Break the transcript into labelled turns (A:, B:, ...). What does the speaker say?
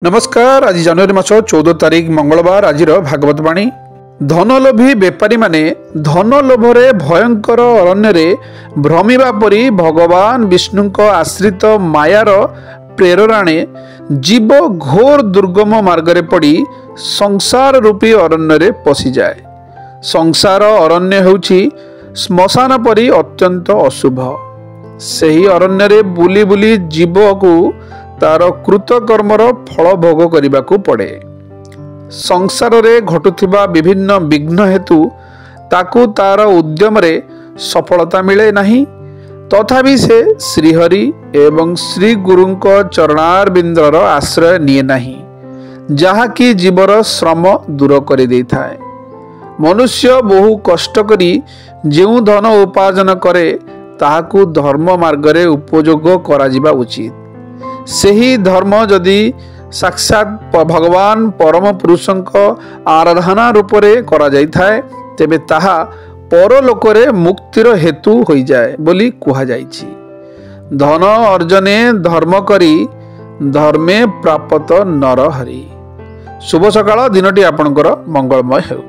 A: नमस्कार। आज जनवरी मास 14 तारिख मंगलवार। आज भागवत बाणी। धनलोभी बेपारी माने धन लोभरे भयंकर अरण्य भ्रमिबा परी भगवान विष्णु आश्रित मायार प्रेरणाणे जीव घोर दुर्गम मार्गरे पड़ी संसार रूपी अरण्य पशि जाए। संसार अरण्य हेउछि श्मशान परी अत्यंत अशुभ। सही अरण्य बुली बुली जीव को तार कृतकर्मर फल भोग करने को पड़े। संसार रे घटुथिबा विभिन्न विघ्न हेतु ताकू तार उद्यम रे सफलता मिले नहीं। तथापि से श्रीहरि एवं श्री गुरुंक चरणारविंदर आश्रय निये नहीं, जहाँकि जीवर श्रम दूर कर दे थाए। मनुष्य बहु कष्ट करी जेउ धन उपार्जन करे ताहाकू धर्म मार्ग रे उपयोग करा जिबा उचित। सही धर्म जदि साक्षात भगवान परम पुरुषंक आराधना रूपरे करा जाय थाए तेबे ताहा परलोकरे मुक्तिर हेतु होई जाए बोली कुहा जाइछि। धन अर्जने धर्म करी धर्मे प्राप्त नर हरि। शुभ सकाळ। दिनटी आपणकर मंगलमय हेउ।